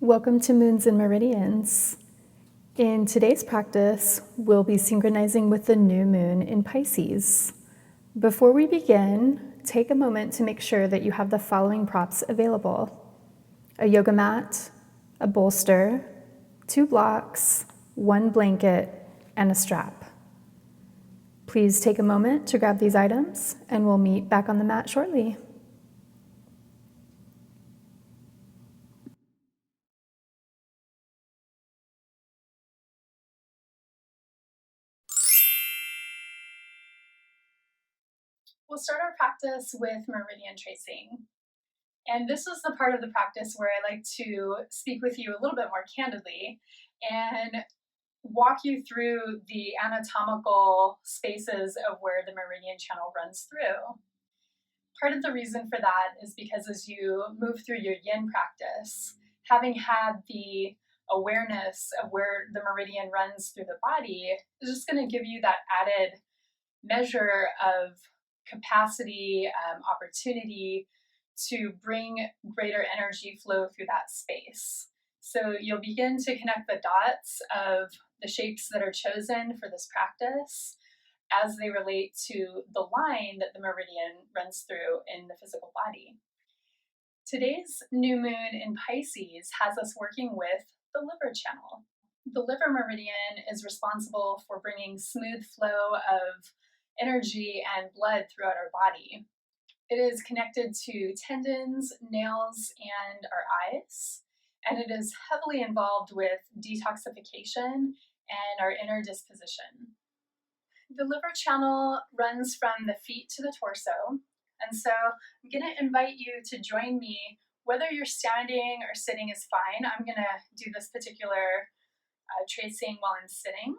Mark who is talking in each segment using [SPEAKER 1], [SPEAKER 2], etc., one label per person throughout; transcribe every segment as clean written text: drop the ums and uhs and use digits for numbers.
[SPEAKER 1] Welcome to Moons and Meridians. In today's practice, we'll be synchronizing with the new moon in Pisces. Before we begin, take a moment to make sure that you have the following props available: a yoga mat, a bolster, 2 blocks, 1 blanket, and a strap. Please take a moment to grab these items, and we'll meet back on the mat shortly. We'll start our practice with meridian tracing. And this is the part of the practice where I like to speak with you a little bit more candidly and walk you through the anatomical spaces of where the meridian channel runs through. Part of the reason for that is because as you move through your yin practice, having had the awareness of where the meridian runs through the body is just going to give you that added measure of capacity, opportunity to bring greater energy flow through that space. So you'll begin to connect the dots of the shapes that are chosen for this practice as they relate to the line that the meridian runs through in the physical body. Today's new moon in Pisces has us working with the liver channel. The liver meridian is responsible for bringing smooth flow of energy and blood throughout our body. It is connected to tendons, nails, and our eyes, and it is heavily involved with detoxification and our inner disposition. The liver channel runs from the feet to the torso, and so I'm going to invite you to join me. Whether you're standing or sitting is fine. I'm going to do this particular tracing while I'm sitting.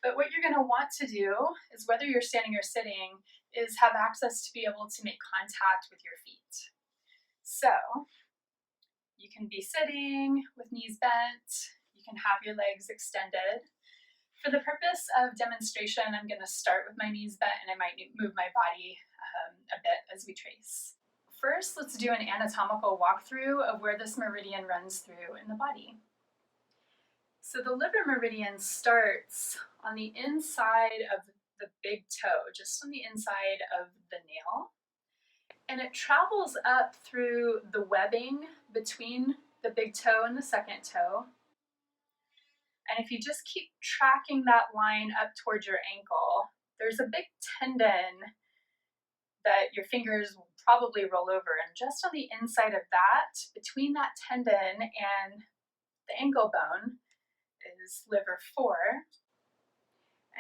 [SPEAKER 1] But what you're going to want to do is, whether you're standing or sitting, is have access to be able to make contact with your feet. So you can be sitting with knees bent. You can have your legs extended. For the purpose of demonstration, I'm going to start with my knees bent, and I might move my body a bit as we trace. First, let's do an anatomical walkthrough of where this meridian runs through in the body. So the liver meridian starts on the inside of the big toe, just on the inside of the nail, and it travels up through the webbing between the big toe and the second toe. And if you just keep tracking that line up towards your ankle, there's a big tendon that your fingers will probably roll over, and just on the inside of that, between that tendon and the ankle bone, is liver 4,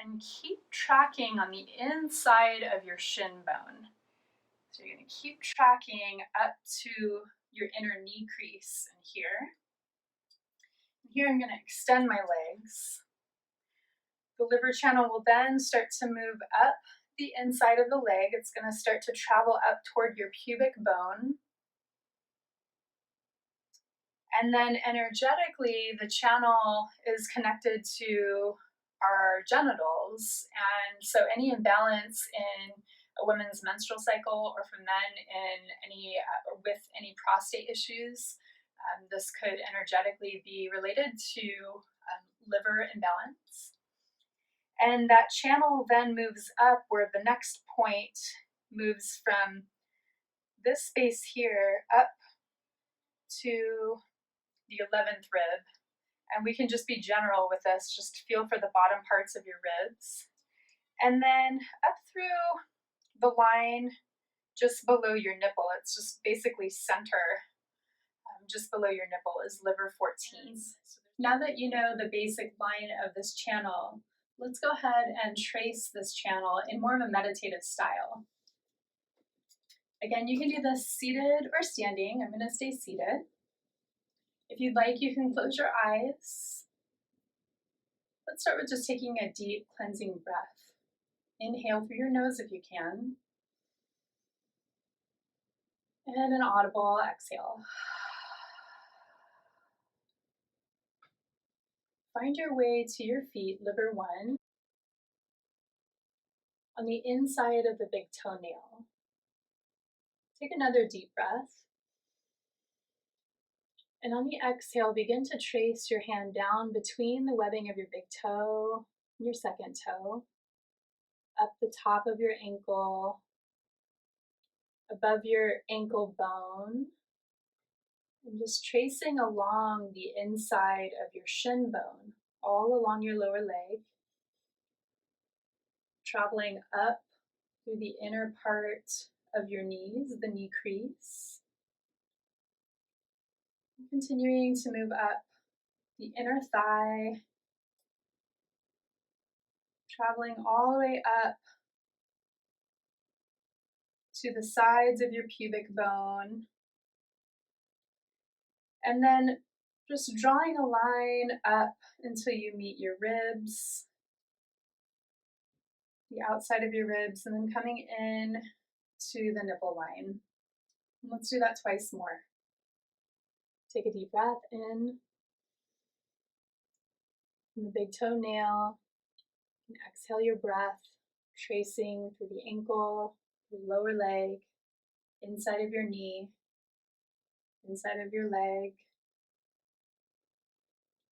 [SPEAKER 1] and keep tracking on the inside of your shin bone. So you're going to keep tracking up to your inner knee crease and here. And here I'm going to extend my legs. The liver channel will then start to move up the inside of the leg. It's going to start to travel up toward your pubic bone. And then energetically, the channel is connected to our genitals. And so any imbalance in a woman's menstrual cycle, or for men in any or with any prostate issues, this could energetically be related to liver imbalance. And that channel then moves up, where the next point moves from this space here up to the 11th rib. And we can just be general with this, just feel for the bottom parts of your ribs. And then up through the line just below your nipple, it's just basically center, just below your nipple is liver 14. Now that you know the basic line of this channel, let's go ahead and trace this channel in more of a meditative style. Again, you can do this seated or standing. I'm going to stay seated. If you'd like, you can close your eyes. Let's start with just taking a deep cleansing breath. Inhale through your nose if you can. And an audible exhale. Find your way to your feet, liver 1, on the inside of the big toenail. Take another deep breath. And on the exhale, begin to trace your hand down between the webbing of your big toe and your second toe, up the top of your ankle, above your ankle bone, and just tracing along the inside of your shin bone, all along your lower leg, traveling up through the inner part of your knees, the knee crease, continuing to move up the inner thigh, traveling all the way up to the sides of your pubic bone, and then just drawing a line up until you meet your ribs, the outside of your ribs, and then coming in to the nipple line. And let's do that twice more. Take a deep breath in, from the big toenail, and exhale your breath, tracing through the ankle, your lower leg, inside of your knee, inside of your leg,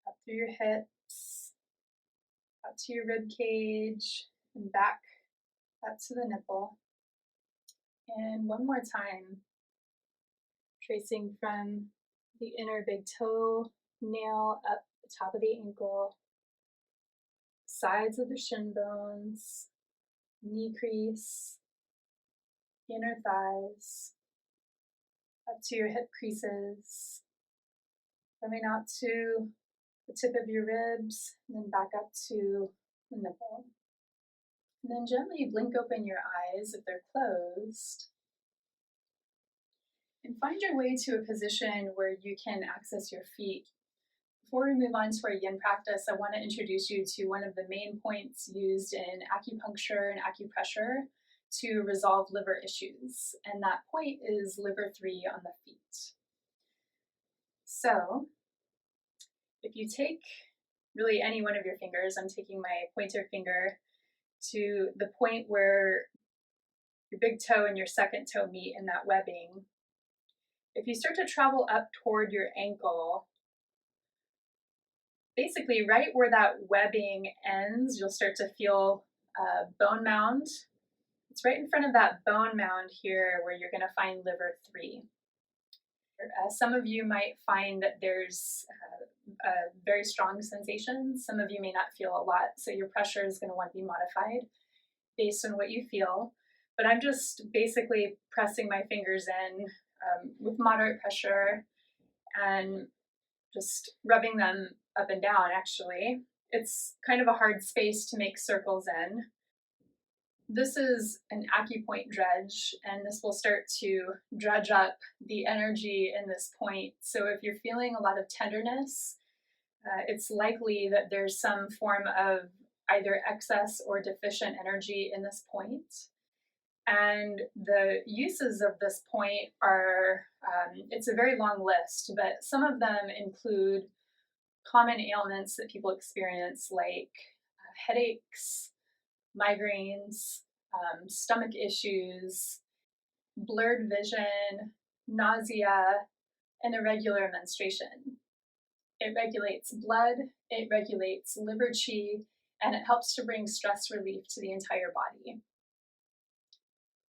[SPEAKER 1] up through your hips, up to your rib cage, and back up to the nipple. And one more time, tracing from the inner big toe nail up the top of the ankle, sides of the shin bones, knee crease, inner thighs, up to your hip creases, coming out to the tip of your ribs, and then back up to the nipple. And then gently blink open your eyes if they're closed. And find your way to a position where you can access your feet. Before we move on to our yin practice, I want to introduce you to one of the main points used in acupuncture and acupressure to resolve liver issues. And that point is liver 3 on the feet. So if you take really any one of your fingers, I'm taking my pointer finger to the point where your big toe and your second toe meet in that webbing. If you start to travel up toward your ankle, basically right where that webbing ends, you'll start to feel a bone mound. It's right in front of that bone mound here where you're going to find liver 3. Some of you might find that there's a very strong sensation. Some of you may not feel a lot, so your pressure is going to want to be modified based on what you feel. But I'm just basically pressing my fingers in with moderate pressure and just rubbing them up and down, actually. It's kind of a hard space to make circles in. This is an acupoint dredge, and this will start to dredge up the energy in this point. So if you're feeling a lot of tenderness, it's likely that there's some form of either excess or deficient energy in this point. And the uses of this point are, it's a very long list, but some of them include common ailments that people experience like headaches, migraines, stomach issues, blurred vision, nausea, and irregular menstruation. It regulates blood, it regulates liver qi, and it helps to bring stress relief to the entire body.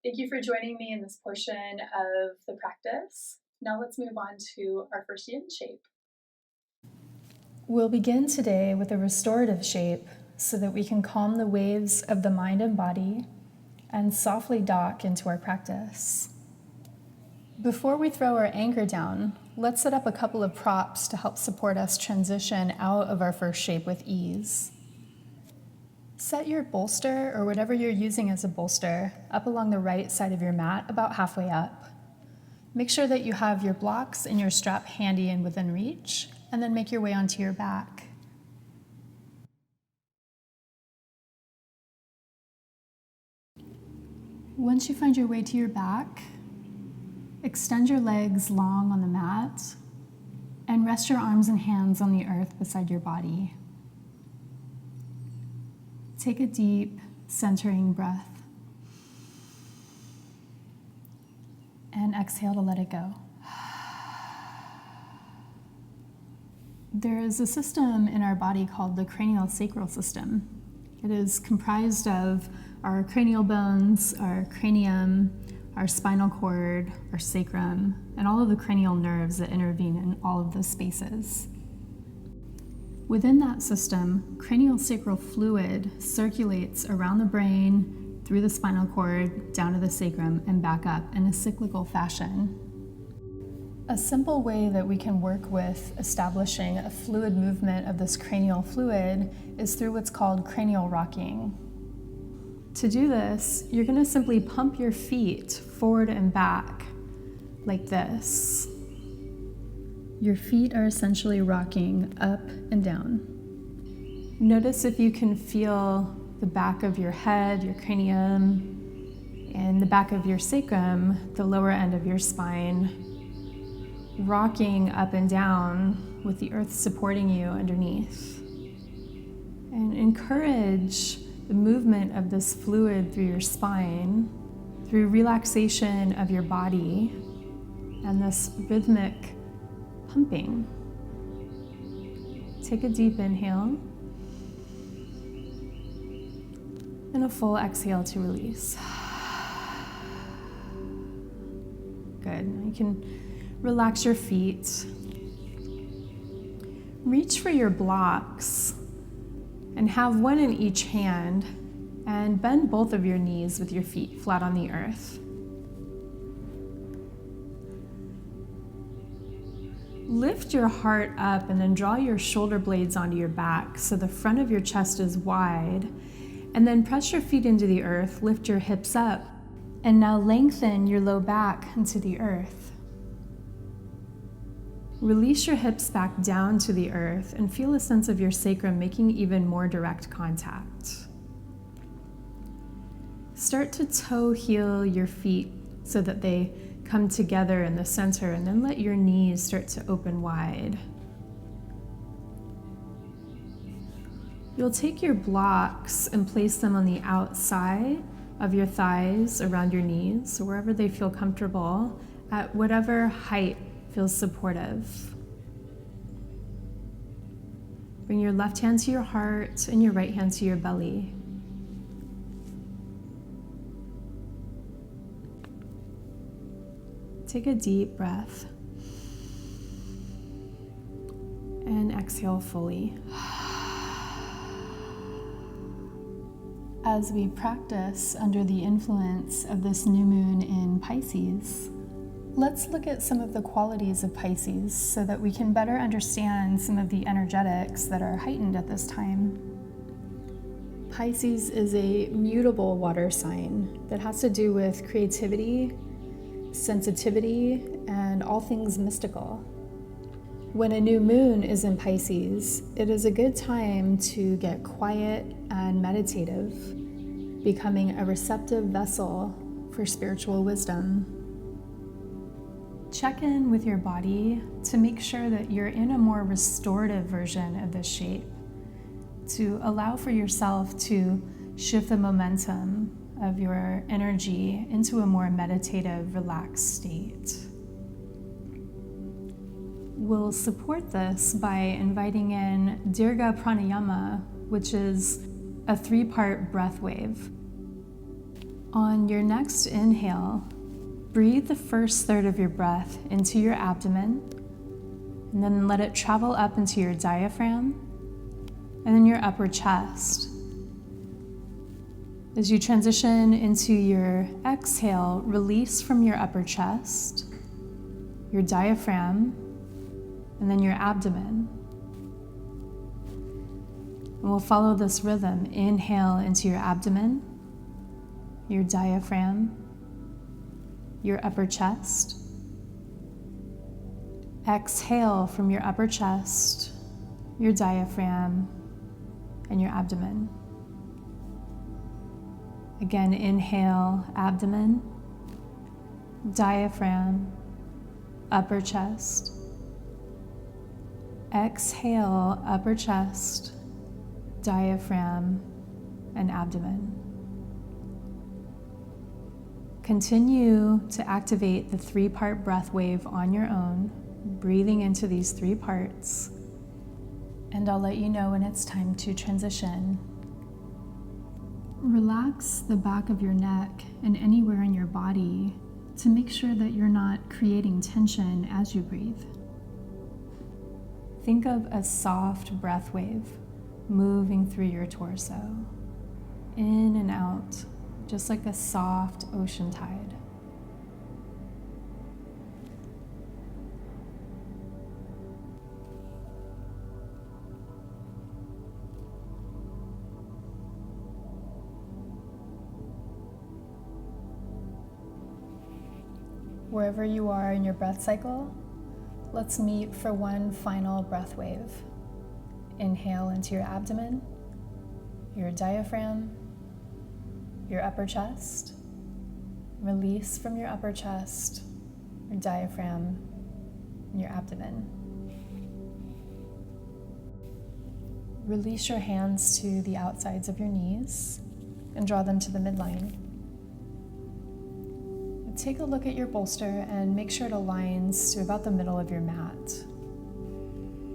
[SPEAKER 1] Thank you for joining me in this portion of the practice. Now let's move on to our first yin shape. We'll begin today with a restorative shape so that we can calm the waves of the mind and body and softly dock into our practice. Before we throw our anchor down, let's set up a couple of props to help support us transition out of our first shape with ease. Set your bolster, or whatever you're using as a bolster, up along the right side of your mat, about halfway up. Make sure that you have your blocks and your strap handy and within reach, and then make your way onto your back. Once you find your way to your back, extend your legs long on the mat and rest your arms and hands on the earth beside your body. Take a deep, centering breath and exhale to let it go. There is a system in our body called the cranial sacral system. It is comprised of our cranial bones, our cranium, our spinal cord, our sacrum, and all of the cranial nerves that intervene in all of those spaces. Within that system, cranial sacral fluid circulates around the brain, through the spinal cord, down to the sacrum, and back up in a cyclical fashion. A simple way that we can work with establishing a fluid movement of this cranial fluid is through what's called cranial rocking. To do this, you're going to simply pump your feet forward and back like this. Your feet are essentially rocking up and down. Notice if you can feel the back of your head, your cranium, and the back of your sacrum, the lower end of your spine, rocking up and down with the earth supporting you underneath. And encourage the movement of this fluid through your spine, through relaxation of your body, and this rhythmic pumping. Take a deep inhale and a full exhale to release. Good. Now you can relax your feet. Reach for your blocks and have one in each hand, and bend both of your knees with your feet flat on the earth. Lift your heart up and then draw your shoulder blades onto your back so the front of your chest is wide, and then press your feet into the earth, lift your hips up, and now lengthen your low back into the earth. Release your hips back down to the earth and feel a sense of your sacrum making even more direct contact. Start to toe heel your feet so that they come together in the center, and then let your knees start to open wide. You'll take your blocks and place them on the outside of your thighs, around your knees, or wherever they feel comfortable, at whatever height feels supportive. Bring your left hand to your heart and your right hand to your belly. Take a deep breath and exhale fully. As we practice under the influence of this new moon in Pisces, let's look at some of the qualities of Pisces so that we can better understand some of the energetics that are heightened at this time. Pisces is a mutable water sign that has to do with creativity, sensitivity, and all things mystical. When a new moon is in Pisces, it is a good time to get quiet and meditative, becoming a receptive vessel for spiritual wisdom. Check in with your body to make sure that you're in a more restorative version of this shape, to allow for yourself to shift the momentum of your energy into a more meditative, relaxed state. We'll support this by inviting in Dirga Pranayama, which is a 3-part breath wave. On your next inhale, breathe the first third of your breath into your abdomen, and then let it travel up into your diaphragm, and then your upper chest. As you transition into your exhale, release from your upper chest, your diaphragm, and then your abdomen. And we'll follow this rhythm. Inhale into your abdomen, your diaphragm, your upper chest. Exhale from your upper chest, your diaphragm, and your abdomen. Again, inhale, abdomen, diaphragm, upper chest. Exhale, upper chest, diaphragm, and abdomen. Continue to activate the 3-part breath wave on your own, breathing into these 3 parts, and I'll let you know when it's time to transition. Relax the back of your neck and anywhere in your body to make sure that you're not creating tension as you breathe. Think of a soft breath wave moving through your torso, in and out, just like a soft ocean tide. Wherever you are in your breath cycle, let's meet for one final breath wave. Inhale into your abdomen, your diaphragm, your upper chest. Release from your upper chest, your diaphragm, and your abdomen. Release your hands to the outsides of your knees and draw them to the midline. Take a look at your bolster and make sure it aligns to about the middle of your mat.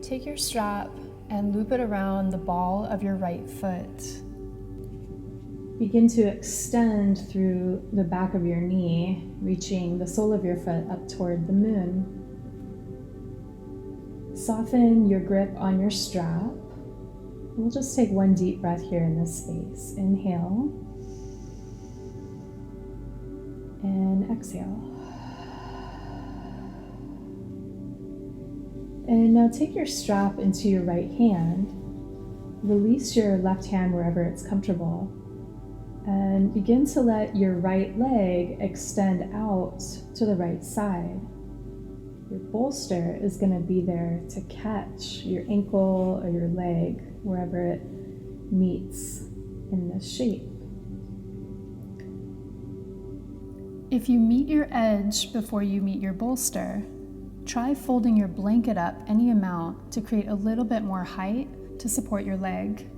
[SPEAKER 1] Take your strap and loop it around the ball of your right foot. Begin to extend through the back of your knee, reaching the sole of your foot up toward the moon. Soften your grip on your strap. We'll just take one deep breath here in this space. Inhale. And exhale. And now take your strap into your right hand. Release your left hand wherever it's comfortable. And begin to let your right leg extend out to the right side. Your bolster is going to be there to catch your ankle or your leg wherever it meets in this shape. If you meet your edge before you meet your bolster, try folding your blanket up any amount to create a little bit more height to support your leg.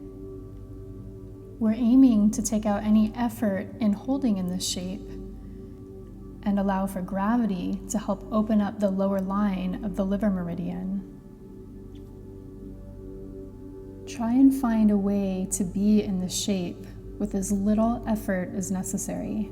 [SPEAKER 1] We're aiming to take out any effort in holding in this shape and allow for gravity to help open up the lower line of the liver meridian. Try and find a way to be in this shape with as little effort as necessary.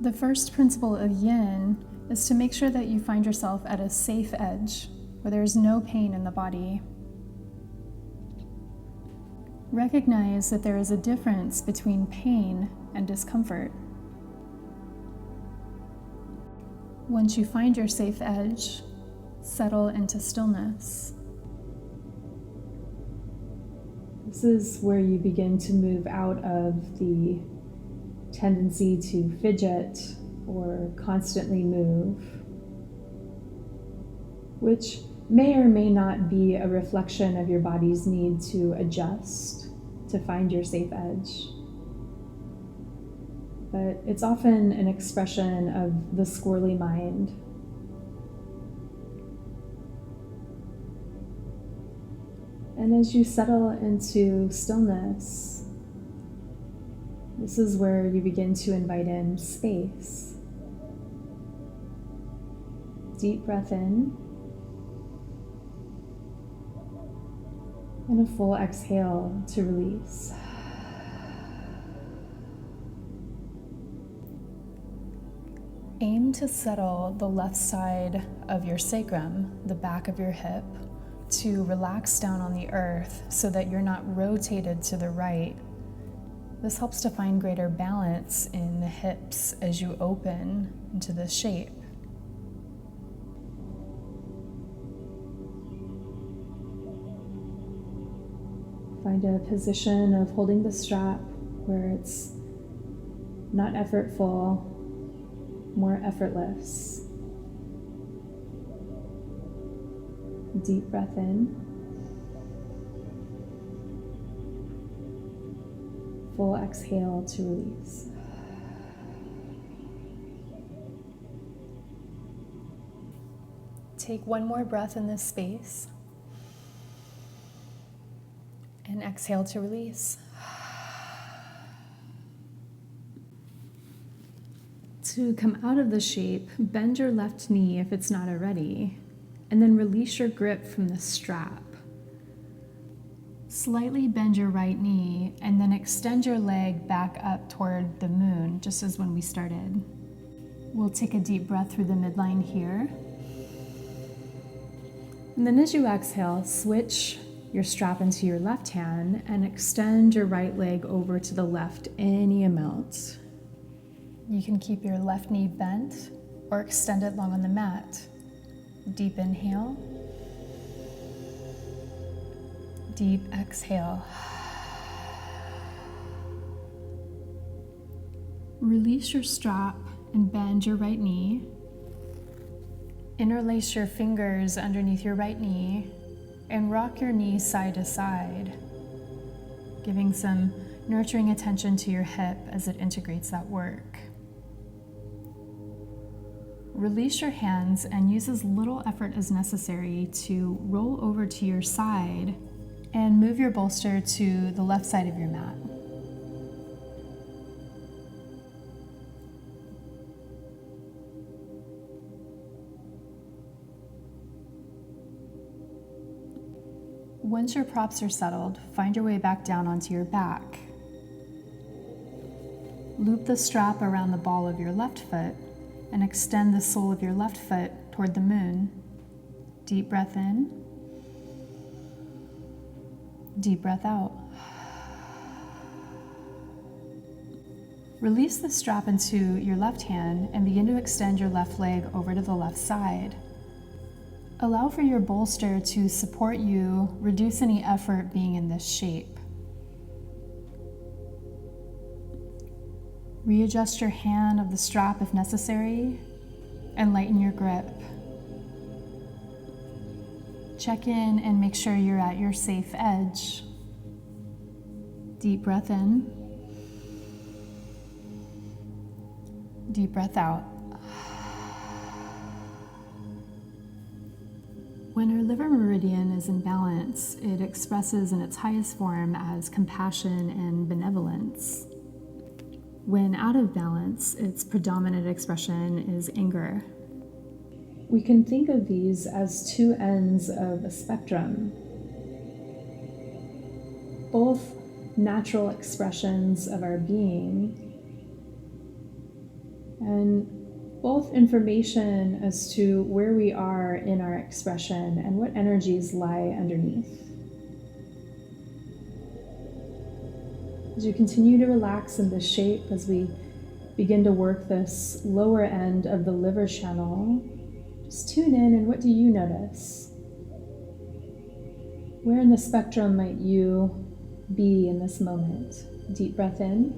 [SPEAKER 1] The first principle of yin is to make sure that you find yourself at a safe edge where there's no pain in the body. Recognize that there is a difference between pain and discomfort. Once you find your safe edge, settle into stillness. This is where you begin to move out of the tendency to fidget or constantly move, which may or may not be a reflection of your body's need to adjust to find your safe edge. But it's often an expression of the squirrely mind. And as you settle into stillness, this is where you begin to invite in space. Deep breath in, and a full exhale to release. Aim to settle the left side of your sacrum, the back of your hip, to relax down on the earth so that you're not rotated to the right. This helps to find greater balance in the hips as you open into this shape. Find a position of holding the strap where it's not effortful, more effortless. Deep breath in. Full exhale to release. Take one more breath in this space. And exhale to release.
[SPEAKER 2] To come out of the shape, bend your left knee if it's not already, and then release your grip from the strap. Slightly bend your right knee and then extend your leg back up toward the moon, just as when we started. We'll take a deep breath through the midline here. And then as you exhale, switch your strap into your left hand and extend your right leg over to the left any amount. You can keep your left knee bent or extend it long on the mat. Deep inhale. Deep exhale. Release your strap and bend your right knee. Interlace your fingers underneath your right knee and rock your knee side to side, giving some nurturing attention to your hip as it integrates that work. Release your hands and use as little effort as necessary to roll over to your side and move your bolster to the left side of your mat. Once your props are settled, find your way back down onto your back. Loop the strap around the ball of your left foot and extend the sole of your left foot toward the moon. Deep breath in. Deep breath out. Release the strap into your left hand and begin to extend your left leg over to the left side. Allow for your bolster to support you, reduce any effort being in this shape. Readjust your hand of the strap if necessary, and lighten your grip. Check in and make sure you're at your safe edge. Deep breath in. Deep breath out. When our liver meridian is in balance, it expresses in its highest form as compassion and benevolence. When out of balance, its predominant expression is anger. We can think of these as two ends of a spectrum, both natural expressions of our being, and both information as to where we are in our expression and what energies lie underneath. As you continue to relax in this shape, as we begin to work this lower end of the liver channel, just tune in and what do you notice? Where in the spectrum might you be in this moment? Deep breath in.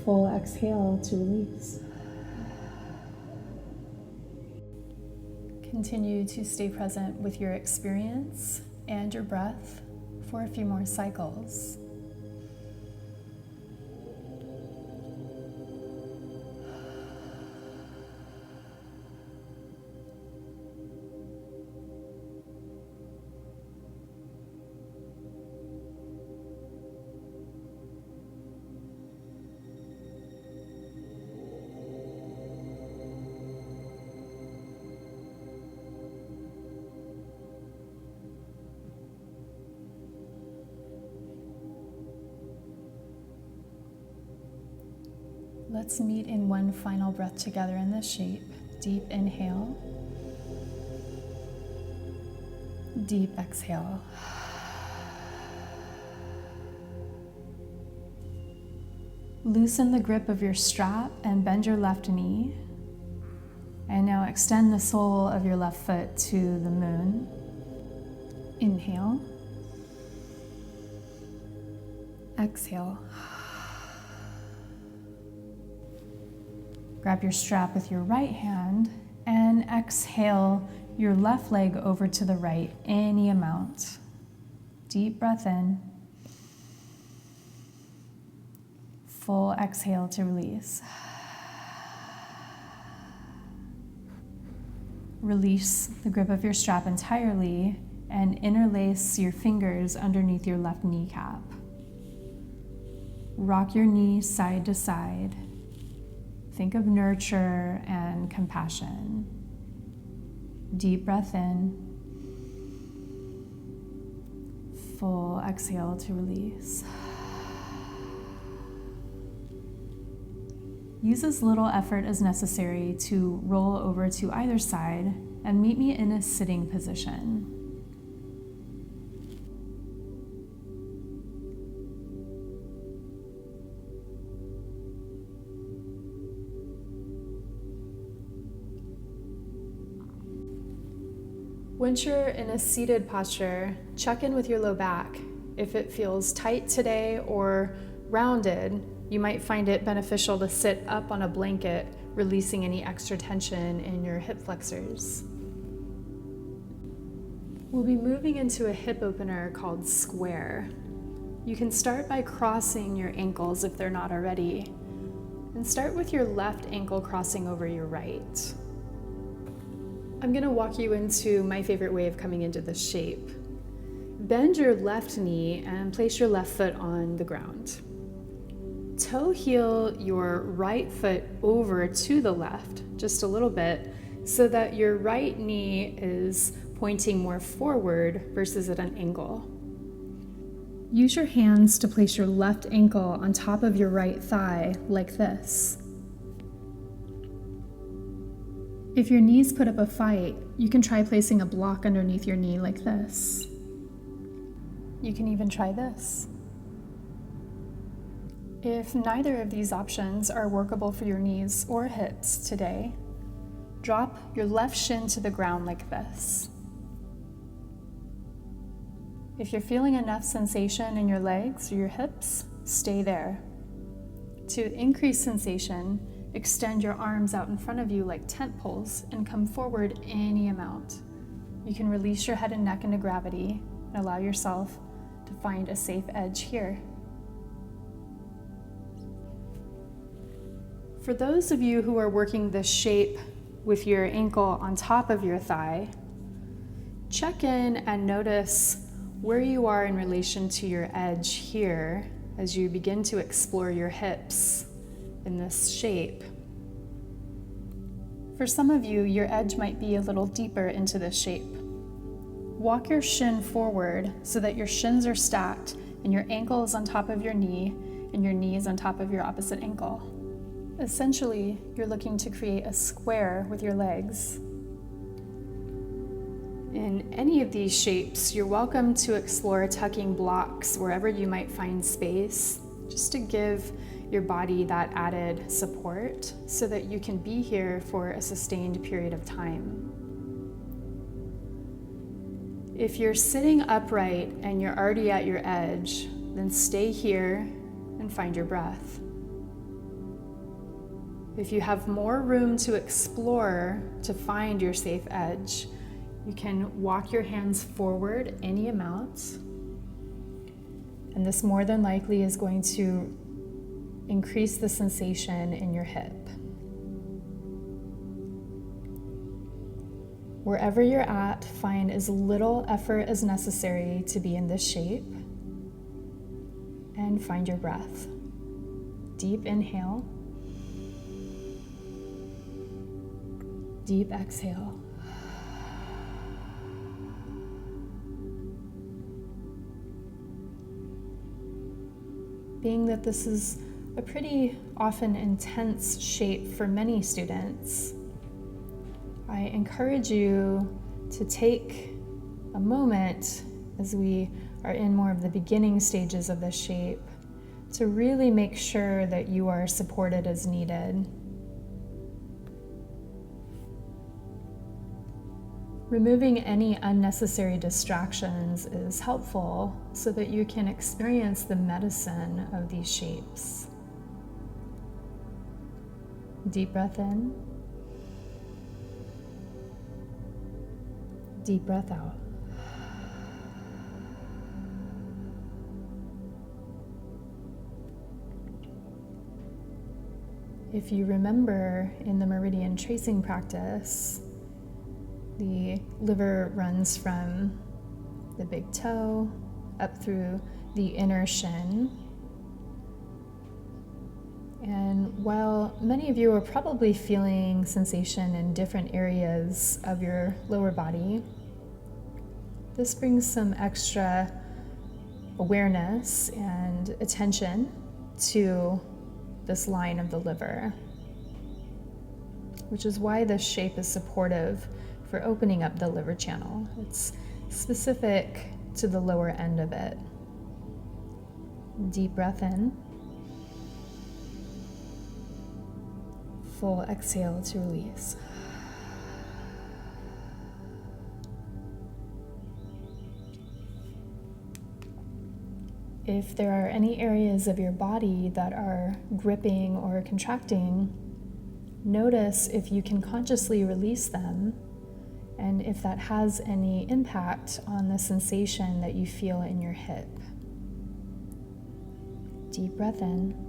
[SPEAKER 2] Full exhale to release. Continue to stay present with your experience and your breath for a few more cycles. Let's meet in one final breath together in this shape. Deep inhale. Deep exhale. Loosen the grip of your strap and bend your left knee. And now extend the sole of your left foot to the moon. Inhale. Exhale. Grab your strap with your right hand and exhale your left leg over to the right, any amount. Deep breath in. Full exhale to release. Release the grip of your strap entirely and interlace your fingers underneath your left kneecap. Rock your knees side to side. Think of nurture and compassion. Deep breath in. Full exhale to release. Use as little effort as necessary to roll over to either side and meet me in a sitting position. Once you're in a seated posture, check in with your low back. If it feels tight today or rounded, you might find it beneficial to sit up on a blanket, releasing any extra tension in your hip flexors. We'll be moving into a hip opener called square. You can start by crossing your ankles if they're not already, and start with your left ankle crossing over your right. I'm going to walk you into my favorite way of coming into this shape. Bend your left knee and place your left foot on the ground. Toe heel your right foot over to the left just a little bit so that your right knee is pointing more forward versus at an angle. Use your hands to place your left ankle on top of your right thigh like this. If your knees put up a fight, you can try placing a block underneath your knee like this. You can even try this. If neither of these options are workable for your knees or hips today, drop your left shin to the ground like this. If you're feeling enough sensation in your legs or your hips, stay there. To increase sensation, extend your arms out in front of you like tent poles and come forward any amount. You can release your head and neck into gravity and allow yourself to find a safe edge here. For those of you who are working this shape with your ankle on top of your thigh, check in and notice where you are in relation to your edge here as you begin to explore your hips in this shape. For some of you, your edge might be a little deeper into this shape. Walk your shin forward so that your shins are stacked and your ankle is on top of your knee and your knee is on top of your opposite ankle. Essentially, you're looking to create a square with your legs. In any of these shapes, you're welcome to explore tucking blocks wherever you might find space, just to give your body that added support so that you can be here for a sustained period of time. If you're sitting upright and you're already at your edge, then stay here and find your breath. If you have more room to explore to find your safe edge, you can walk your hands forward any amount, and this more than likely is going to increase the sensation in your hip. Wherever you're at, find as little effort as necessary to be in this shape, and find your breath. Deep inhale, deep exhale. Being that this is a pretty often intense shape for many students, I encourage you to take a moment as we are in more of the beginning stages of this shape to really make sure that you are supported as needed. Removing any unnecessary distractions is helpful so that you can experience the medicine of these shapes. Deep breath in. Deep breath out. If you remember in the meridian tracing practice, the liver runs from the big toe up through the inner shin, And while many of you are probably feeling sensation in different areas of your lower body, this brings some extra awareness and attention to this line of the liver, which is why this shape is supportive for opening up the liver channel. It's specific to the lower end of it. Deep breath in. Full exhale to release. If there are any areas of your body that are gripping or contracting, notice if you can consciously release them and if that has any impact on the sensation that you feel in your hip. Deep breath in.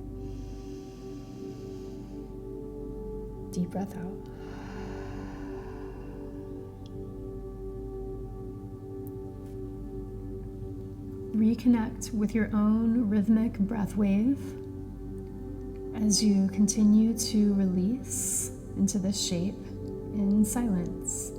[SPEAKER 2] Deep breath out. Reconnect with your own rhythmic breath wave as you continue to release into this shape in silence.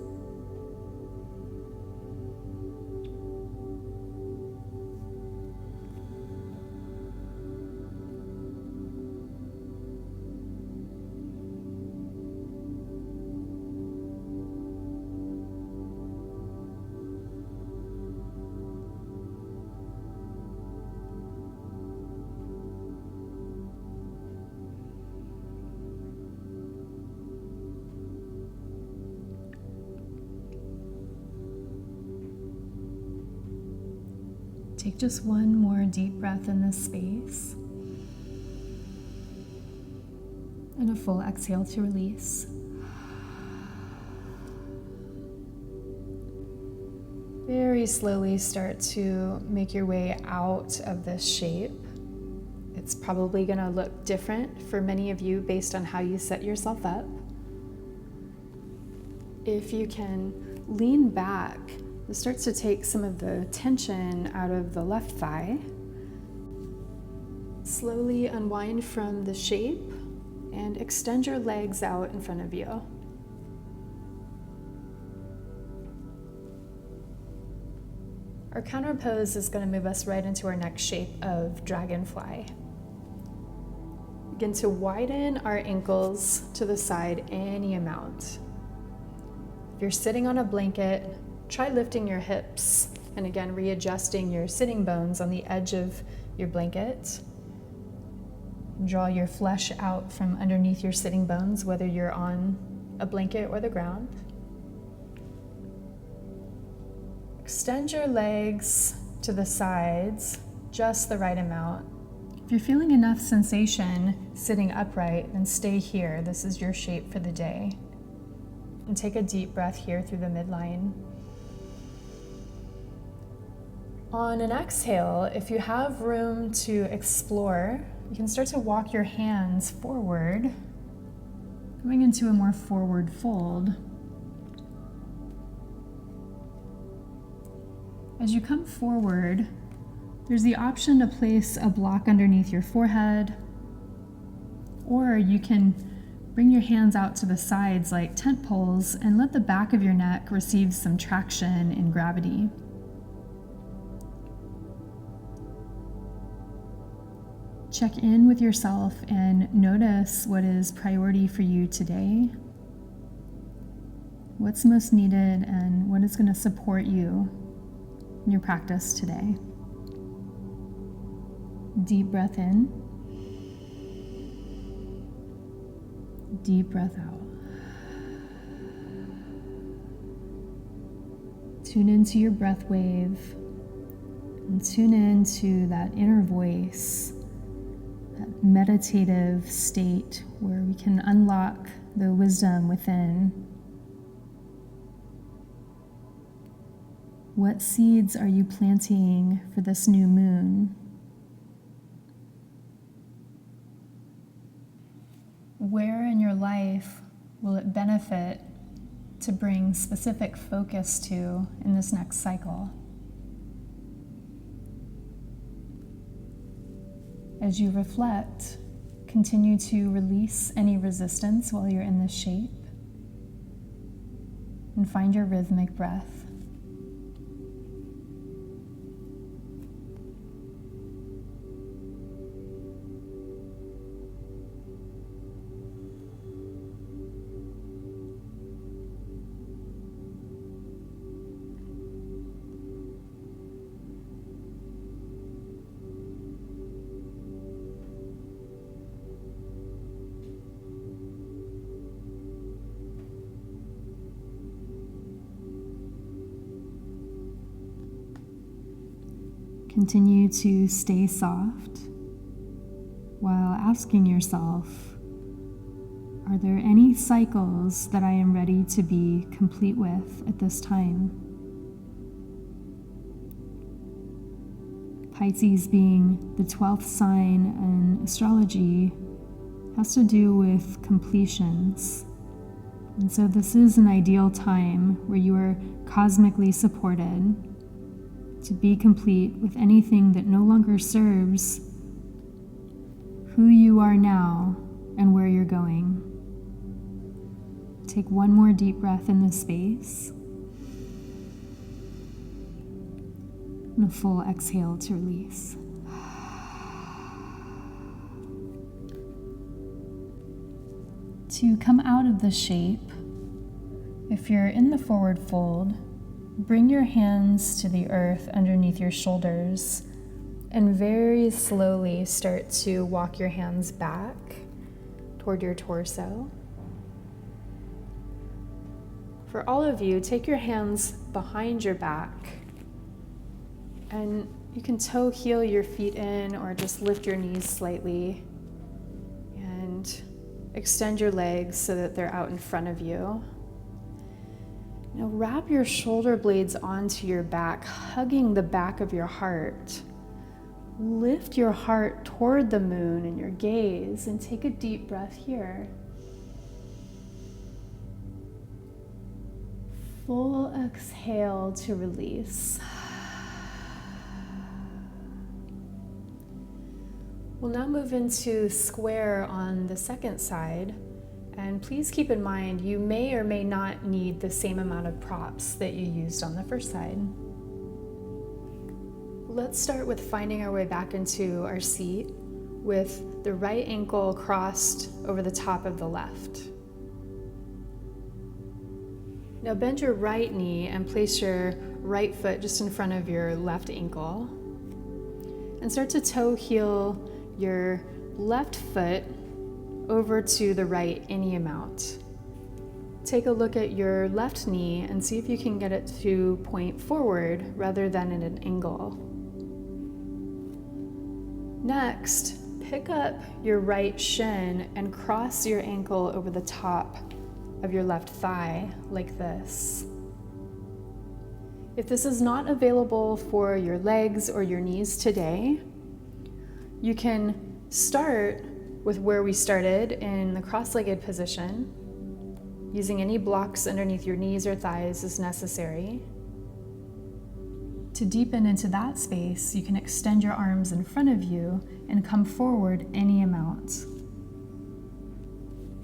[SPEAKER 2] Take just one more deep breath in this space and a full exhale to release. Very slowly start to make your way out of this shape. It's probably going to look different for many of you based on how you set yourself up. If you can lean back, this starts to take some of the tension out of the left thigh. Slowly unwind from the shape and extend your legs out in front of you. Our counter pose is going to move us right into our next shape of dragonfly. Begin to widen our ankles to the side any amount. If you're sitting on a blanket, try lifting your hips and again readjusting your sitting bones on the edge of your blanket. Draw your flesh out from underneath your sitting bones, whether you're on a blanket or the ground. Extend your legs to the sides, just the right amount. If you're feeling enough sensation sitting upright, then stay here. This is your shape for the day. And take a deep breath here through the midline. On an exhale, if you have room to explore, you can start to walk your hands forward, going into a more forward fold. As you come forward, there's the option to place a block underneath your forehead, or you can bring your hands out to the sides like tent poles and let the back of your neck receive some traction in gravity. Check in with yourself and notice what is priority for you today, what's most needed, and what is going to support you in your practice today. Deep breath in, deep breath out. Tune into your breath wave and tune into that inner voice, that meditative state where we can unlock the wisdom within. What seeds are you planting for this new moon? Where in your life will it benefit to bring specific focus to in this next cycle? As you reflect, Continue to release any resistance while you're in this shape and find your rhythmic breath. Continue to stay soft while asking yourself, are there any cycles that I am ready to be complete with at this time? Pisces being the 12th sign in astrology has to do with completions. And so this is an ideal time where you are cosmically supported to be complete with anything that no longer serves who you are now and where you're going. Take one more deep breath in this space and a full exhale to release. To come out of the shape, if you're in the forward fold, bring your hands to the earth underneath your shoulders and very slowly start to walk your hands back toward your torso. For all of you, take your hands behind your back and you can toe heel your feet in or just lift your knees slightly and extend your legs so that they're out in front of you. Now wrap your shoulder blades onto your back, hugging the back of your heart. Lift your heart toward the moon in your gaze and take a deep breath here. Full exhale to release. We'll now move into square on the second side. And please keep in mind, you may or may not need the same amount of props that you used on the first side. Let's start with finding our way back into our seat with the right ankle crossed over the top of the left. Now bend your right knee and place your right foot just in front of your left ankle. And start to toe heel your left foot over to the right any amount. Take a look at your left knee and see if you can get it to point forward rather than at an angle. Next, pick up your right shin and cross your ankle over the top of your left thigh like this. If this is not available for your legs or your knees today, you can start with where we started in the cross-legged position, using any blocks underneath your knees or thighs as necessary. To deepen into that space, you can extend your arms in front of you and come forward any amount.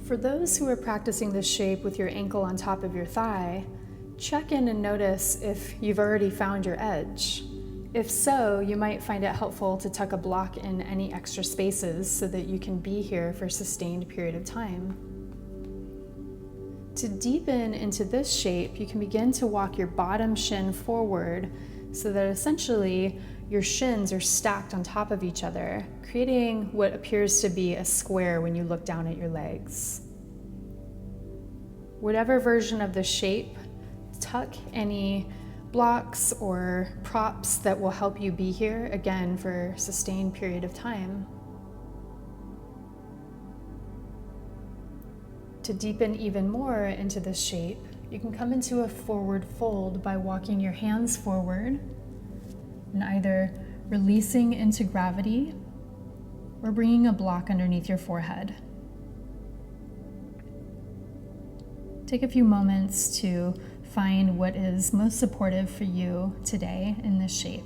[SPEAKER 2] For those who are practicing this shape with your ankle on top of your thigh, check in and notice if you've already found your edge. If so, you might find it helpful to tuck a block in any extra spaces so that you can be here for a sustained period of time. To deepen into this shape, you can begin to walk your bottom shin forward so that essentially your shins are stacked on top of each other, creating what appears to be a square when you look down at your legs. Whatever version of the shape, tuck any blocks or props that will help you be here, again, for a sustained period of time. To deepen even more into this shape, you can come into a forward fold by walking your hands forward and either releasing into gravity or bringing a block underneath your forehead. Take a few moments to find what is most supportive for you today in this shape.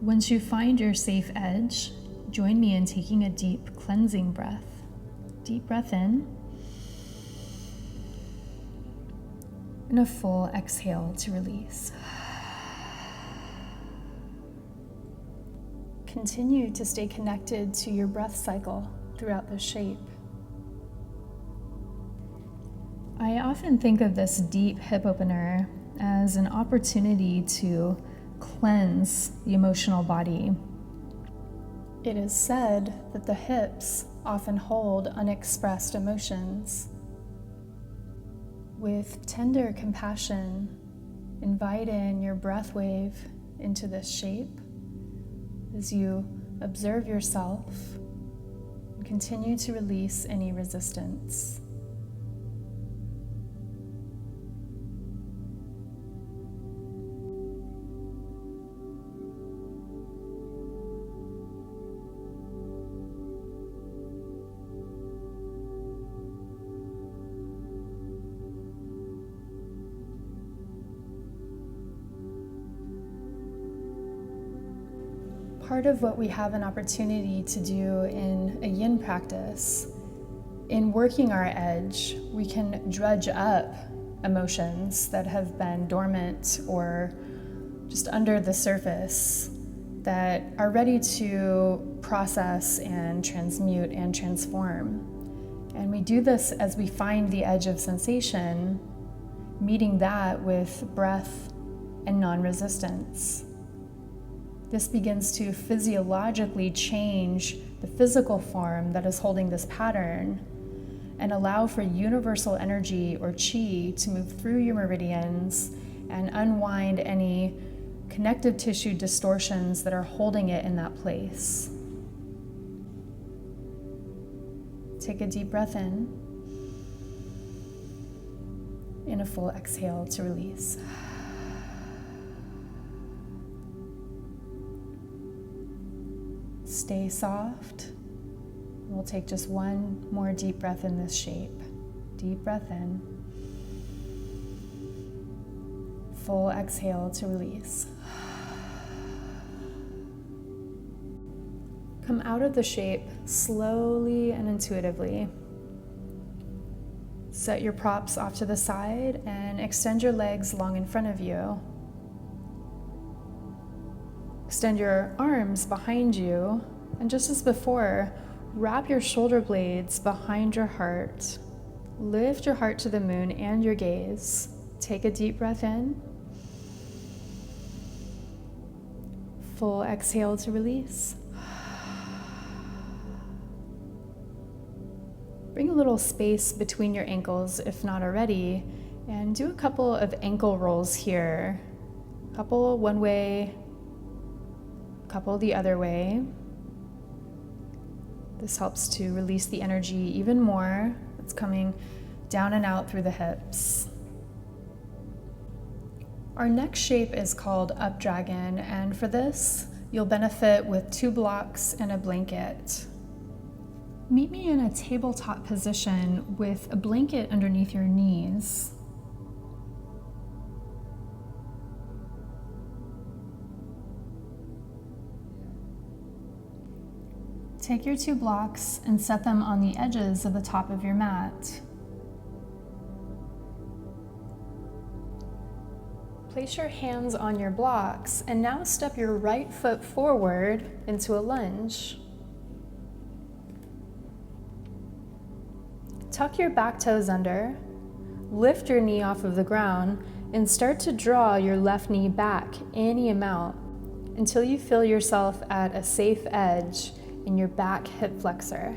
[SPEAKER 2] Once you find your safe edge, join me in taking a deep cleansing breath. Deep breath in, and a full exhale to release. Continue to stay connected to your breath cycle throughout the shape. I often think of this deep hip opener as an opportunity to cleanse the emotional body. It is said that the hips often hold unexpressed emotions. With tender compassion, invite in your breath wave into this shape as you observe yourself and continue to release any resistance. Part of what we have an opportunity to do in a yin practice, in working our edge, we can dredge up emotions that have been dormant or just under the surface that are ready to process and transmute and transform. And we do this as we find the edge of sensation, meeting that with breath and non-resistance. This begins to physiologically change the physical form that is holding this pattern and allow for universal energy or chi to move through your meridians and unwind any connective tissue distortions that are holding it in that place. Take a deep breath in and a full exhale to release. Stay soft. We'll take just one more deep breath in this shape. Deep breath in. Full exhale to release. Come out of the shape slowly and intuitively. Set your props off to the side and extend your legs long in front of you. Extend your arms behind you, and just as before, wrap your shoulder blades behind your heart. Lift your heart to the moon and your gaze. Take a deep breath in. Full exhale to release. Bring a little space between your ankles if not already, and do a couple of ankle rolls here. Couple one way, couple the other way. This helps to release the energy even more. It's coming down and out through the hips. Our next shape is called Up Dragon, and for this, you'll benefit with 2 blocks and a blanket. Meet me in a tabletop position with a blanket underneath your knees. Take your 2 blocks and set them on the edges of the top of your mat. Place your hands on your blocks and now step your right foot forward into a lunge. Tuck your back toes under, lift your knee off of the ground, and start to draw your left knee back any amount until you feel yourself at a safe edge in your back hip flexor.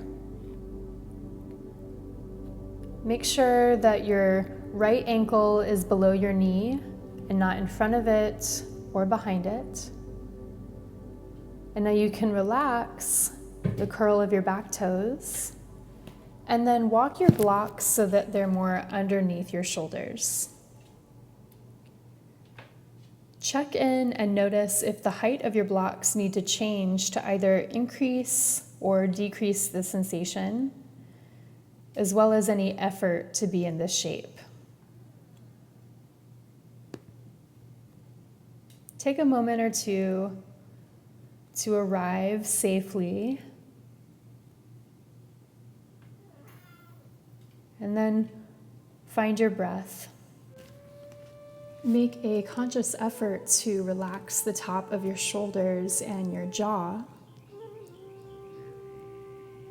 [SPEAKER 2] Make sure that your right ankle is below your knee and not in front of it or behind it. And now you can relax the curl of your back toes and then walk your blocks so that they're more underneath your shoulders. Check in and notice if the height of your blocks need to change to either increase or decrease the sensation, as well as any effort to be in this shape. Take a moment or two to arrive safely. And then find your breath. Make a conscious effort to relax the top of your shoulders and your jaw.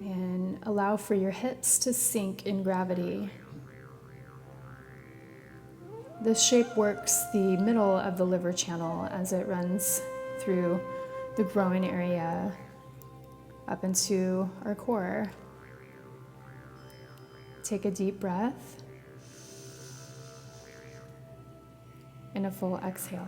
[SPEAKER 2] And allow for your hips to sink in gravity. This shape works the middle of the liver channel as it runs through the groin area up into our core. Take a deep breath and a full exhale.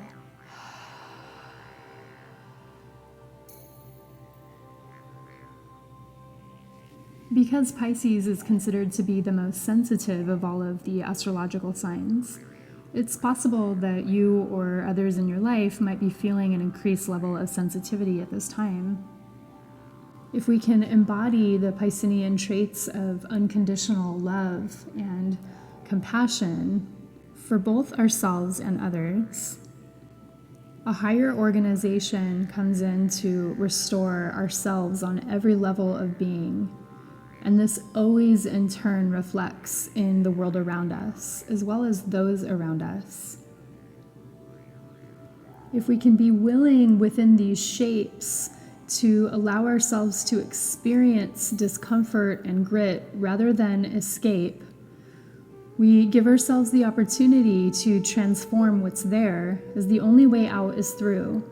[SPEAKER 2] Because Pisces is considered to be the most sensitive of all of the astrological signs, it's possible that you or others in your life might be feeling an increased level of sensitivity at this time. If we can embody the Piscean traits of unconditional love and compassion for both ourselves and others, a higher organization comes in to restore ourselves on every level of being. And this always in turn reflects in the world around us, as well as those around us. If we can be willing within these shapes to allow ourselves to experience discomfort and grit rather than escape, we give ourselves the opportunity to transform what's there, as the only way out is through.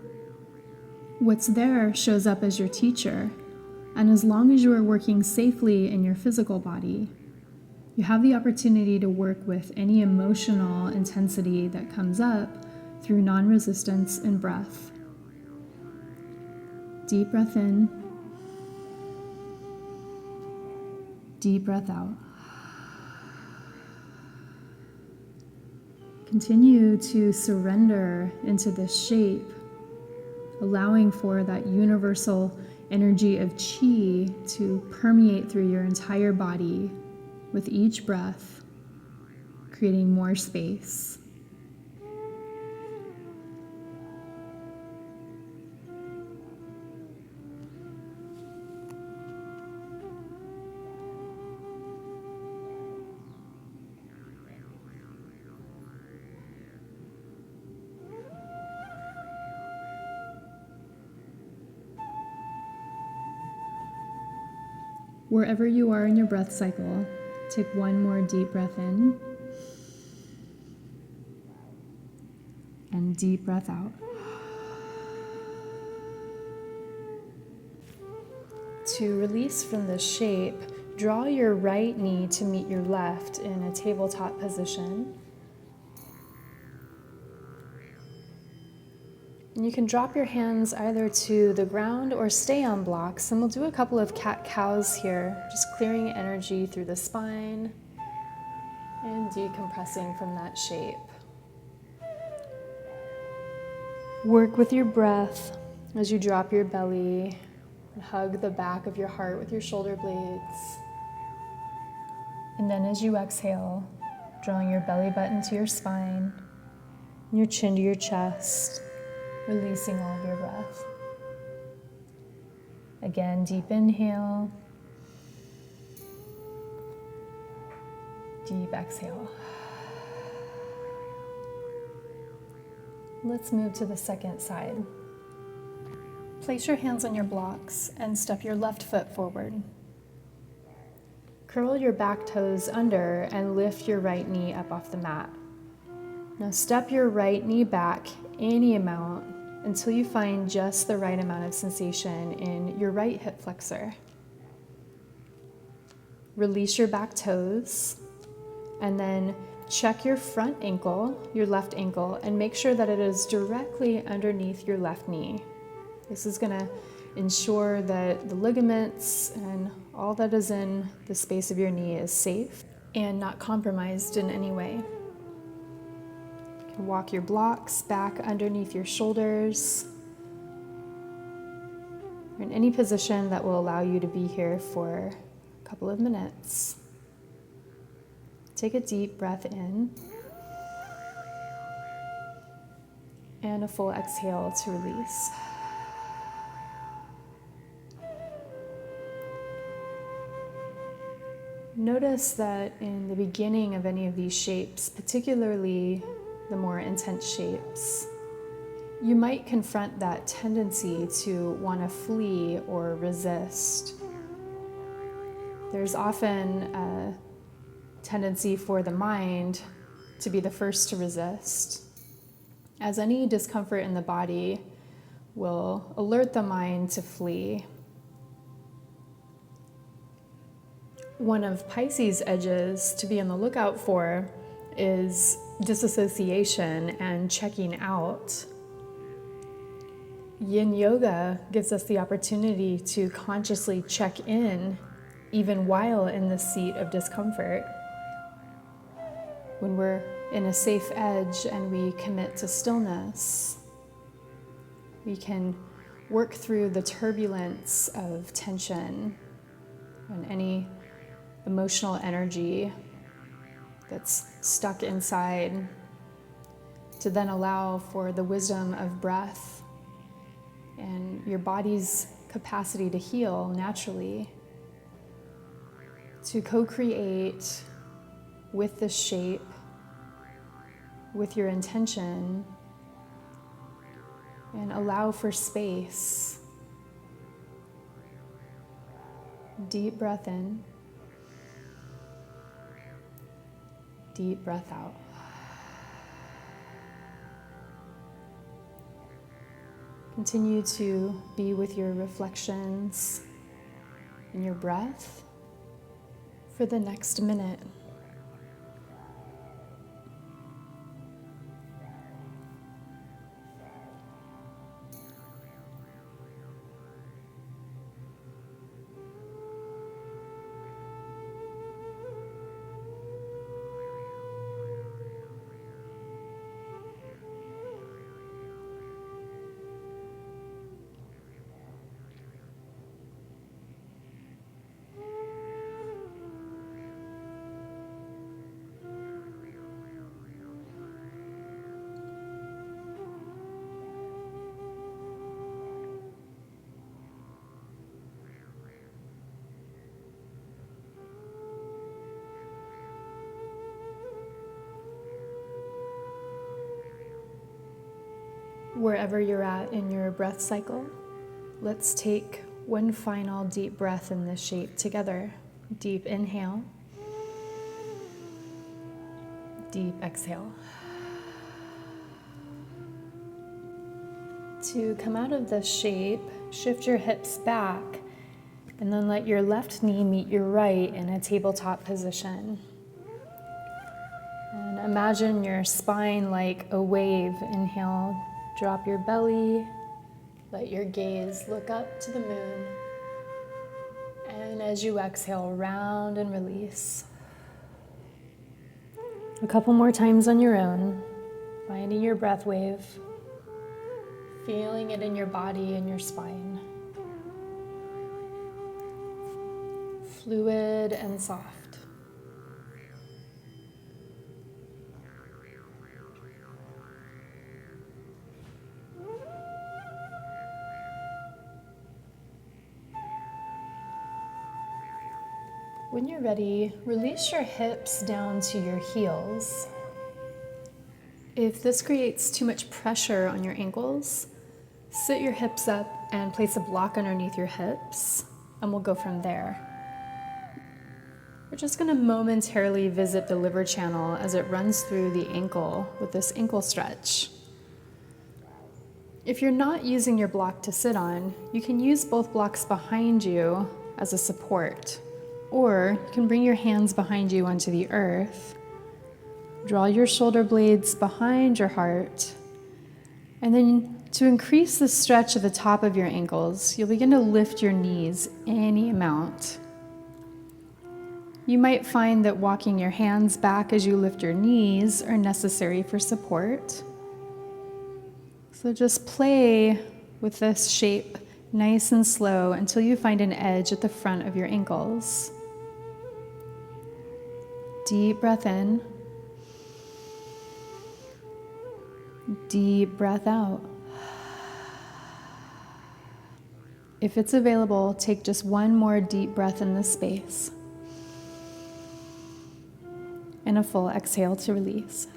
[SPEAKER 2] What's there shows up as your teacher, and as long as you are working safely in your physical body, you have the opportunity to work with any emotional intensity that comes up through non-resistance and breath. Deep breath in, deep breath out. Continue to surrender into this shape, allowing for that universal energy of chi to permeate through your entire body with each breath, creating more space. Wherever you are in your breath cycle, take one more deep breath in and deep breath out. To release from this shape, draw your right knee to meet your left in a tabletop position. And you can drop your hands either to the ground or stay on blocks, and we'll do a couple of cat-cows here, just clearing energy through the spine and decompressing from that shape. Work with your breath as you drop your belly and hug the back of your heart with your shoulder blades. And then as you exhale, drawing your belly button to your spine and your chin to your chest, releasing all of your breath. Again, deep inhale, deep exhale. Let's move to the second side. Place your hands on your blocks and step your left foot forward. Curl your back toes under and lift your right knee up off the mat. Now step your right knee back any amount until you find just the right amount of sensation in your right hip flexor. Release your back toes and then check your front ankle, your left ankle, and make sure that it is directly underneath your left knee. This is going to ensure that the ligaments and all that is in the space of your knee is safe and not compromised in any way. You can walk your blocks back underneath your shoulders, or in any position that will allow you to be here for a couple of minutes. Take a deep breath in and a full exhale to release. Notice that in the beginning of any of these shapes, particularly the more intense shapes, you might confront that tendency to want to flee or resist. There's often a tendency for the mind to be the first to resist, as any discomfort in the body will alert the mind to flee. One of Pisces' edges to be on the lookout for is disassociation and checking out. Yin Yoga gives us the opportunity to consciously check in even while in the seat of discomfort. When we're in a safe edge and we commit to stillness, we can work through the turbulence of tension and any emotional energy that's stuck inside, to then allow for the wisdom of breath and your body's capacity to heal naturally, to co-create with the shape, with your intention, and allow for space. Deep breath in, deep breath out. Continue to be with your reflections and your breath for the next minute. Wherever you're at in your breath cycle, let's take one final deep breath in this shape together. Deep inhale, deep exhale. To come out of this shape, shift your hips back and then let your left knee meet your right in a tabletop position. And imagine your spine like a wave. Inhale, drop your belly, let your gaze look up to the moon. And as you exhale, round and release. A couple more times on your own, finding your breath wave, feeling it in your body and your spine. Fluid and soft. When you're ready, release your hips down to your heels. If this creates too much pressure on your ankles, sit your hips up and place a block underneath your hips, and we'll go from there. We're just going to momentarily visit the liver channel as it runs through the ankle with this ankle stretch. If you're not using your block to sit on, you can use both blocks behind you as a support. Or you can bring your hands behind you onto the earth. Draw your shoulder blades behind your heart. And then to increase the stretch at the top of your ankles, you'll begin to lift your knees any amount. You might find that walking your hands back as you lift your knees are necessary for support. So just play with this shape nice and slow until you find an edge at the front of your ankles. Deep breath in. Deep breath out. If it's available, take just one more deep breath in this space. and a full exhale to release.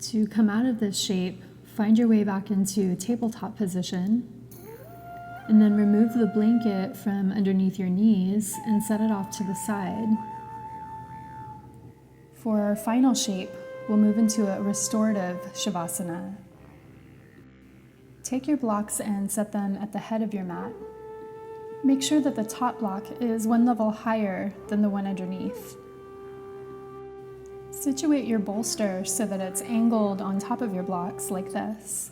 [SPEAKER 2] To come out of this shape, find your way back into tabletop position, and then remove the blanket from underneath your knees and set it off to the side. For our final shape, we'll move into a restorative Shavasana. Take your blocks and set them at the head of your mat. Make sure that the top block is one level higher than the one underneath. Situate your bolster so that it's angled on top of your blocks like this.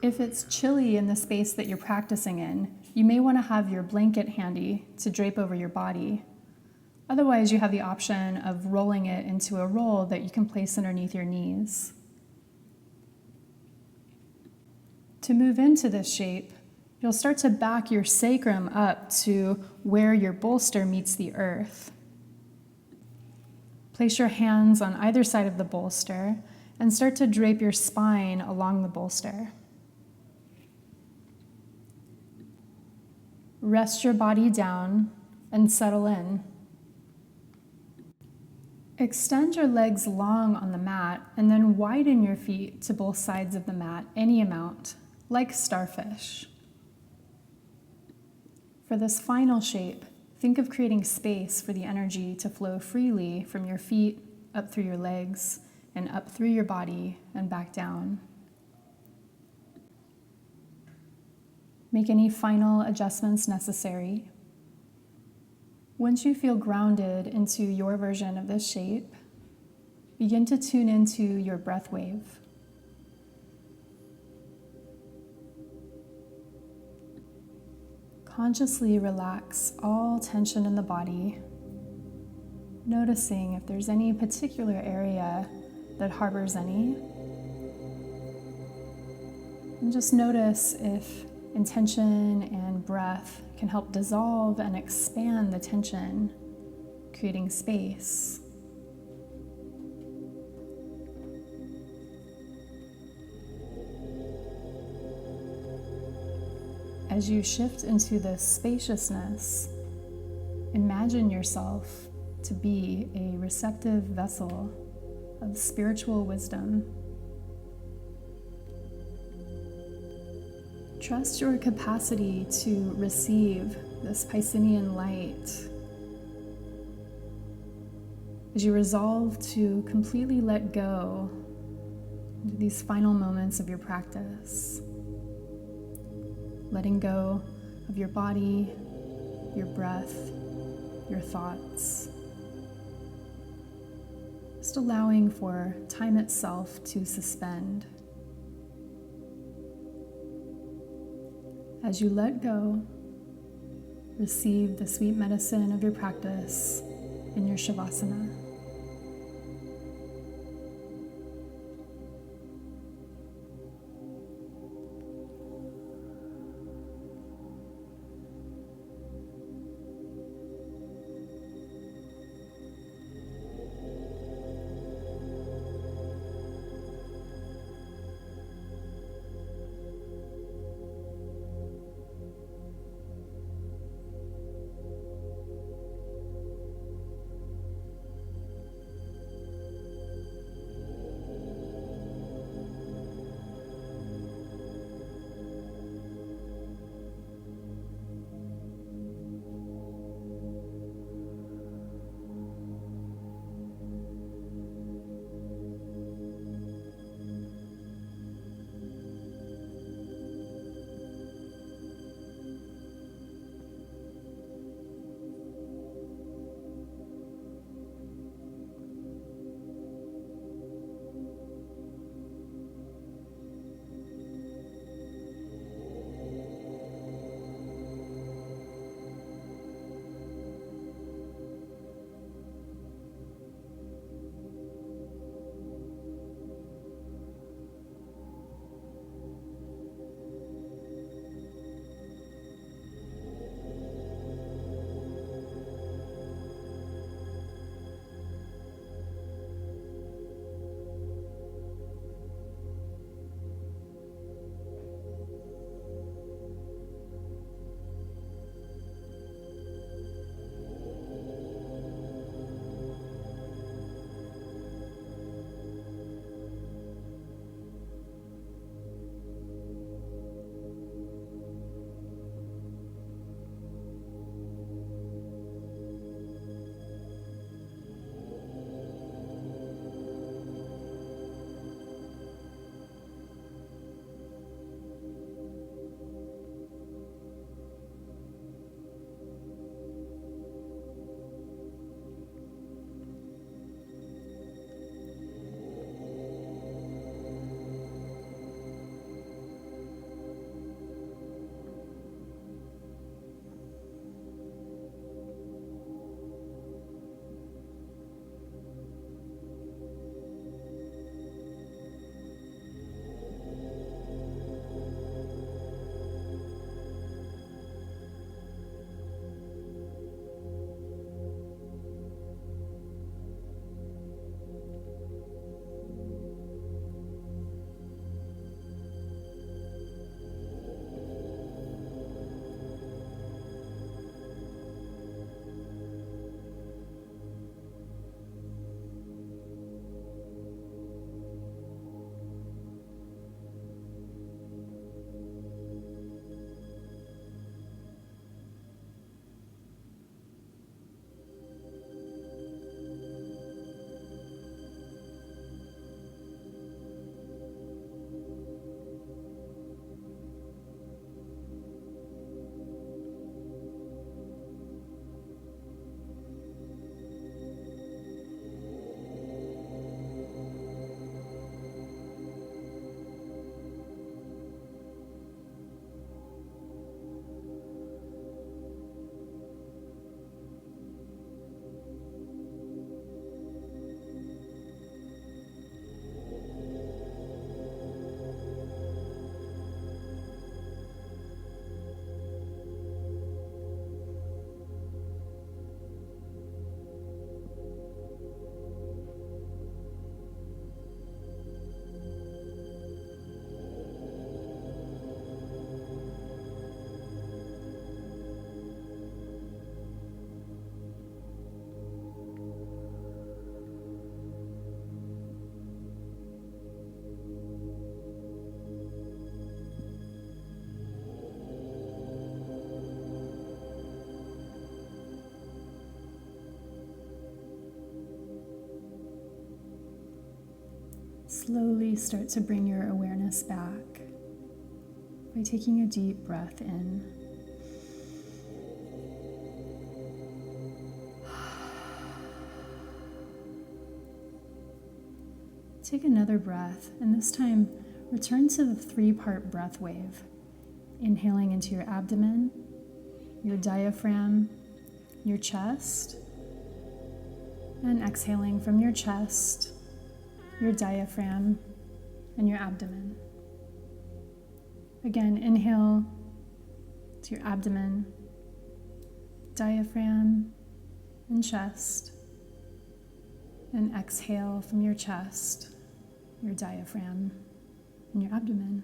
[SPEAKER 2] If it's chilly in the space that you're practicing in, you may want to have your blanket handy to drape over your body. Otherwise, you have the option of rolling it into a roll that you can place underneath your knees. To move into this shape, you'll start to back your sacrum up to where your bolster meets the earth. Place your hands on either side of the bolster and start to drape your spine along the bolster. Rest your body down and settle in. Extend your legs long on the mat and then widen your feet to both sides of the mat any amount, like starfish. For this final shape, think of creating space for the energy to flow freely from your feet up through your legs and up through your body and back down. Make any final adjustments necessary. Once you feel grounded into your version of this shape, begin to tune into your breath wave. Consciously relax all tension in the body, noticing if there's any particular area that harbors any. And just notice if intention and breath can help dissolve and expand the tension, creating space. As you shift into this spaciousness, imagine yourself to be a receptive vessel of spiritual wisdom. Trust your capacity to receive this Piscean light as you resolve to completely let go into these final moments of your practice. Letting go of your body, your breath, your thoughts. Just allowing for time itself to suspend. As you let go, receive the sweet medicine of your practice in your Shavasana. Slowly start to bring your awareness back by taking a deep breath in. Take another breath, and this time return to the 3-part breath wave. Inhaling into your abdomen, your diaphragm, your chest, and exhaling from your chest, your diaphragm, and your abdomen. Again, inhale to your abdomen, diaphragm, and chest, and exhale from your chest, your diaphragm, and your abdomen.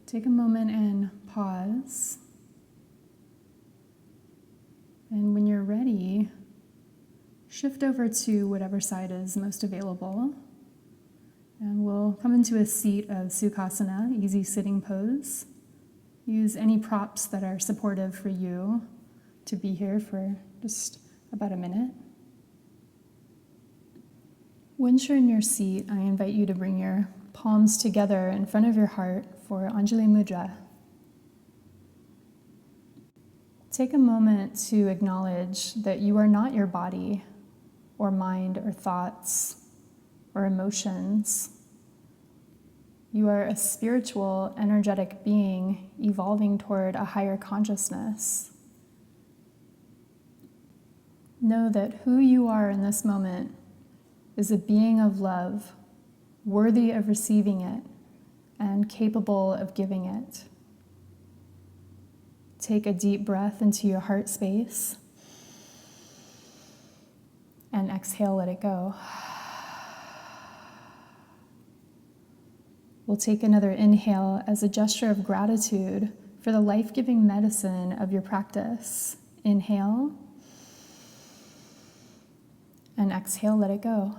[SPEAKER 2] Take a moment and pause. And when you're ready, shift over to whatever side is most available. And we'll come into a seat of Sukhasana, easy sitting pose. Use any props that are supportive for you to be here for just about a minute. Once you're in your seat, I invite you to bring your palms together in front of your heart for Anjali Mudra. Take a moment to acknowledge that you are not your body or mind or thoughts or emotions. You are a spiritual, energetic being evolving toward a higher consciousness. Know that who you are in this moment is a being of love, worthy of receiving it and capable of giving it. Take a deep breath into your heart space and exhale, let it go. We'll take another inhale as a gesture of gratitude for the life-giving medicine of your practice. Inhale and exhale, let it go.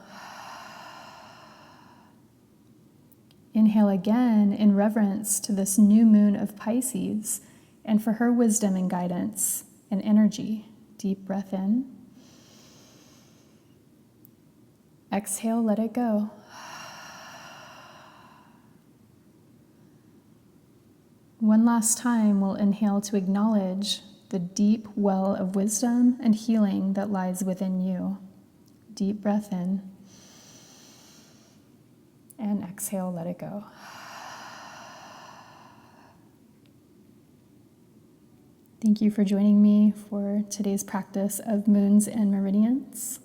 [SPEAKER 2] Inhale again in reverence to this new moon of Pisces and for her wisdom and guidance and energy. Deep breath in. Exhale, let it go. One last time, we'll inhale to acknowledge the deep well of wisdom and healing that lies within you. Deep breath in. And exhale, let it go. Thank you for joining me for today's practice of moons and meridians.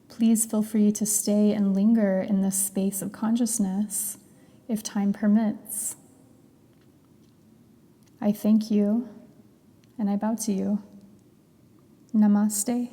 [SPEAKER 2] Please feel free to stay and linger in this space of consciousness if time permits. I thank you and I bow to you. Namaste.